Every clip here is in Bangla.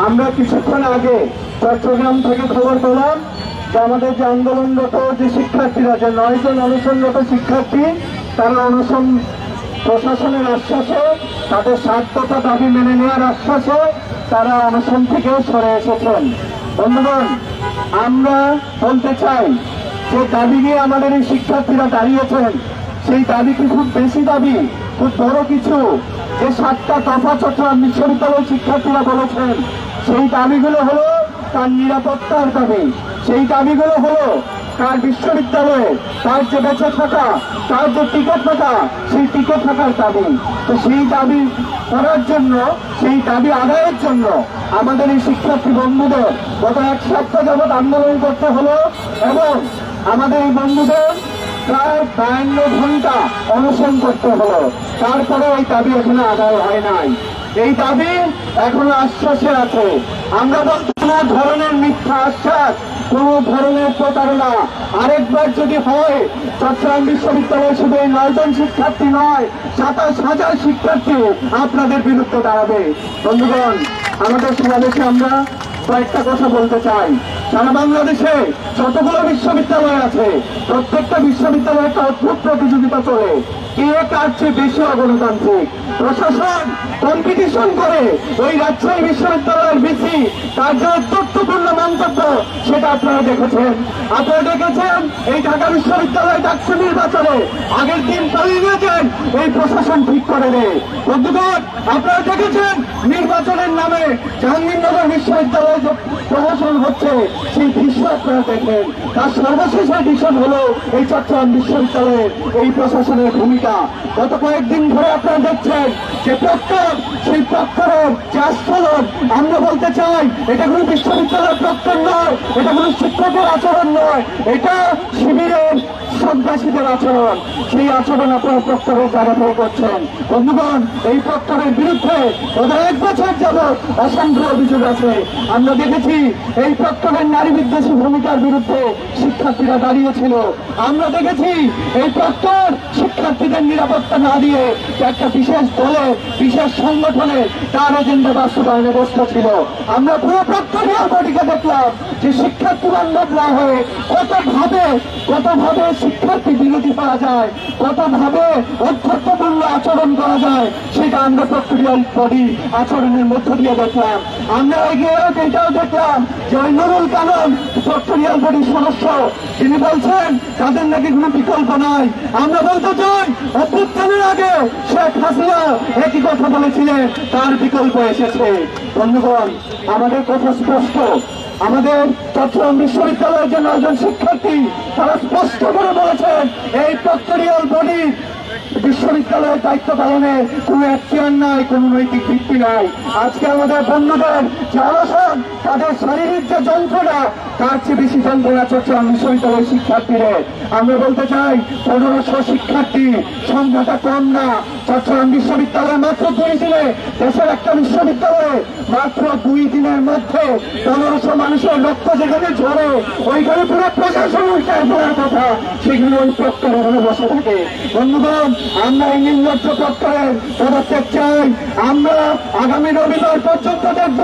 আমরা কিছুক্ষণ আগে চট্টগ্রাম থেকে খবর পেলাম যে আমাদের যে আন্দোলনরত যে শিক্ষার্থীরা, যে 9 জন অনশনরত শিক্ষার্থী, তারা অনশন প্রশাসনের আশ্বাসে, তাদের স্বার্থতা দাবি মেনে নেওয়ার আশ্বাসে তারা অনশন থেকে সরে এসেছেন। বন্ধুগণ, আমরা বলতে চাই যে দাবি নিয়ে আমাদের এই শিক্ষার্থীরা দাঁড়িয়েছেন, সেই দাবি কি খুব বেশি দাবি, খুব বড় কিছু? যে 7টা দফা চট্টগ্রাম বিশ্ববিদ্যালয়ের শিক্ষার্থীরা বলেছেন, সেই দাবিগুলো হলো তার নিরাপত্তার দাবি, সেই দাবিগুলো হলো তার বিশ্ববিদ্যালয়ে তার যে বেঁচে থাকা, তার যে টিকে থাকা, সেই টিকে থাকার দাবি। তো সেই দাবি করার জন্য, সেই দাবি আদায়ের জন্য আমাদের এই শিক্ষার্থী বন্ধুদের গত 1 সপ্তাহ যাবৎ আন্দোলন করতে হলো এবং আমাদের এই বন্ধুদের প্রায় 52 ঘন্টা অনশন করতে হলো। তারপরে এই দাবি এখনো আদায় হয় নাই, এই দাবি এখনো আশ্বাসে আছে। আমরা বলতে কোনো ধরনের মিথ্যা আশ্বাস, কোন ধরনের প্রতারণা আরেকবার যদি হয়, চট্টগ্রাম বিশ্ববিদ্যালয়ে শুধু এই 9 জন শিক্ষার্থী নয়, 27,000 শিক্ষার্থী আপনাদের বিরুদ্ধে দাঁড়াবে। বন্ধুগণ, আমাদের সমাবেশে আমরা কয়েকটা কথা বলতে চাই। সারা বাংলাদেশে যতগুলো বিশ্ববিদ্যালয় আছে, প্রত্যেকটা বিশ্ববিদ্যালয়ে একটা অদ্ভুত প্রতিযোগিতা চলে, কে কার চেয়ে বেশি অগণতান্ত্রিক। প্রশাসন কম্পিটিশন করে ওই রাজশাহী বিশ্ববিদ্যালয়ের ভিসি তার যে তথ্যপূর্ণ মন্তব্য, সেটা আপনারা দেখেছেন। আপনারা দেখেছেন এই ঢাকা বিশ্ববিদ্যালয় ডাকসু নির্বাচনে আগের দিন পালিয়ে গেছেন, এই প্রশাসন ঠিক করে দেয়। বন্ধুগণ, আপনারা দেখেছেন নির্বাচনের নামে জাহাঙ্গীরনগর বিশ্ববিদ্যালয়ে যে প্রশাসন হচ্ছে, সেই দৃশ্য আপনারা দেখেন। তার সর্বশেষ এডিশন হলো এই চট্টগ্রাম বিশ্ববিদ্যালয়ের এই প্রশাসনের ভূমিকা। গত কয়েকদিন ধরে আপনারা দেখছেন যে প্রক্টর, সেই প্রক্টরের যে আস্ফলন, আমরা বলতে চাই এটা কোনো বিশ্ববিদ্যালয়ের প্রক্টর নয়, এটা কোনো শিক্ষকের আচরণ নয়, এটা শিবিরের সন্ত্রাসীদের আচরণ। সেই আচরণ আপনারা প্রক্টরের জায়গাতেও করছেন। বন্ধুগণ, এই প্রক্টরের বিরুদ্ধে গত 1 বছর যাবৎ অসংখ্য অভিযোগ আছে। আমরা দেখেছি এই প্রক্টরের নারী বিদ্বেষী ভূমিকার বিরুদ্ধে শিক্ষার্থীরা দাঁড়িয়েছিল। আমরা দেখেছি এই প্রক্টর শিক্ষার্থীদের নিরাপত্তা না দিয়ে একটা বিশেষ দলে, বিশেষ সংগঠনে তার এজেন্ডা বাস্তবায়নে ব্যস্ত ছিল। আমরা পুরো প্রক্টরিয়াল বডিকে দেখলাম যে শিক্ষার্থী বান্ধব না হয়ে কতভাবে শিক্ষার্থী বিরোধী করা যায়, কতভাবে অধ্যক্ষপূর্ণ আচরণ করা যায়, সেটা আমরা প্রক্টরিয়াল বডি আচরণের মধ্য দিয়ে দেখলাম। আমরা এগিয়ে এটাও দেখলাম যে ওই নুরুল কালাম প্রক্টরিয়াল বডির সদস্য, তিনি বলছেন তাদের নাকি কোনো বিকল্প নাই। আমরা বলতে চাই, অভ্যুত্থানের আগে শেখ হাসিনা একই কথা বলেছিলেন, তার বিকল্প এসেছে। বন্ধুগণ, আমাদের কথা স্পষ্ট। আমাদের চট্টগ্রাম বিশ্ববিদ্যালয়ের যে 9 জন শিক্ষার্থী, তারা স্পষ্ট করে বলেছেন এই প্রক্টরিয়াল বডি বিশ্ববিদ্যালয়ের দায়িত্ব পালনের কোন এখতিয়ার নাই, কোন নৈতিক ভিত্তি নাই। আজকে আমাদের বন্ধুদের যে অনশন, তাদের শারীরিক যে যন্ত্রণা, তার চেয়ে বেশি যন্ত্রণা চট্টগ্রাম বিশ্ববিদ্যালয়ের শিক্ষার্থীদের। আমরা বলতে চাই 1500 শিক্ষার্থী, সংখ্যাটা কম না। চট্টগ্রাম বিশ্ববিদ্যালয়ে মাত্র 2 দিনে, দেশের একটা বিশ্ববিদ্যালয়ে মাত্র 2 দিনের মধ্যে 1500 মানুষের রক্ত যেখানে ঝরে, ওইখানে পুরো প্রশাসন উল্টায় পড়ার কথা, সেগুলো ওই প্রক্টরে বসে থাকে। বন্ধুগণ, আমরা এই নির্লজ্জ প্রক্টরের পদত্যাগ চাই। আমরা আগামী রবিবার পর্যন্ত দেখব।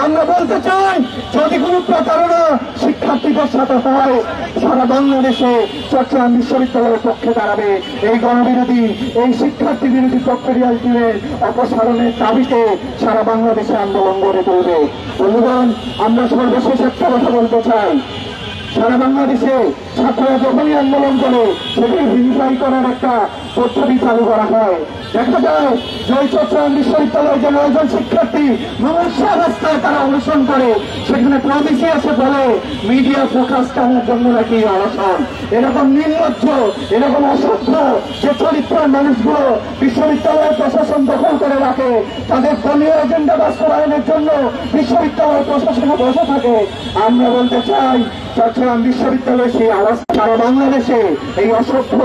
আমরা বলতে চাই, যদি কোনো প্রতারণা শিক্ষার্থীদের সাথে হয়, সারা বাংলাদেশে চট্টগ্রাম বিশ্ববিদ্যালয়ের পক্ষে দাঁড়াবে। এই গণবিরোধী, এই শিক্ষার্থী বিরোধী প্রক্টরিয়াল টিমের অপসারণের দাবিতে সারা বাংলাদেশে আন্দোলন গড়ে তুলবে। বন্ধুগণ, আমরা সর্বশেষ একটা কথা বলতে চাই। সারা বাংলাদেশে ছাত্ররা যখনই আন্দোলন করে, সেখানে ভেরিফাই করার একটা পদ্ধতি চালু করা হয়। দেখা যায় যে ওই চট্টগ্রাম বিশ্ববিদ্যালয়ে যে 9 জন শিক্ষার্থী সমস্যা অবস্থায় তারা অনশন করে, সেখানে প্রবেশে এসে বলে মিডিয়া ফোকাস টানার জন্য নাকি অনশন। এরকম নির্লজ্জ, এরকম অসভ্য যে চরিত্রের মানুষগুলো বিশ্ববিদ্যালয়ের প্রশাসন দখল করে রাখে, তাদের দলীয় এজেন্ডা বাস্তবায়নের জন্য বিশ্ববিদ্যালয় প্রশাসনে বসে থাকে। আমরা বলতে চাই, চট্টগ্রাম বিশ্ববিদ্যালয় সেই আওয়াজ সারা বাংলাদেশে এই অসভ্য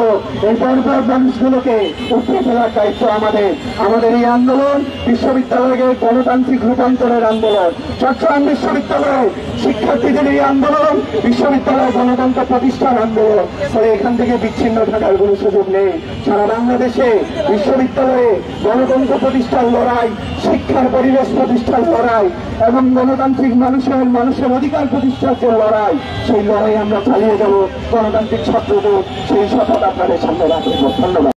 এই বর্বর মানুষগুলোকে উঠে ফেলার দায়িত্ব আমাদের। আমাদের এই আন্দোলন বিশ্ববিদ্যালয়ের গণতান্ত্রিক রূপান্তরের আন্দোলন। চট্টগ্রাম বিশ্ববিদ্যালয়ের শিক্ষার্থীদের এই আন্দোলন বিশ্ববিদ্যালয় গণতন্ত্র প্রতিষ্ঠার আন্দোলন। ফলে এখান থেকে বিচ্ছিন্ন থাকার কোনো সুযোগ নেই। সারা বাংলাদেশে বিশ্ববিদ্যালয়ে গণতন্ত্র প্রতিষ্ঠার লড়াই, শিক্ষার পরিবেশ প্রতিষ্ঠার লড়াই এবং গণতান্ত্রিক মানুষের অধিকার প্রতিষ্ঠার যে লড়াই, সেই লড়াই আমরা চালিয়ে যাব। গণতান্ত্রিক ছাত্রদের সেই শপথ আপনাদের সামনে রাখব। ধন্যবাদ।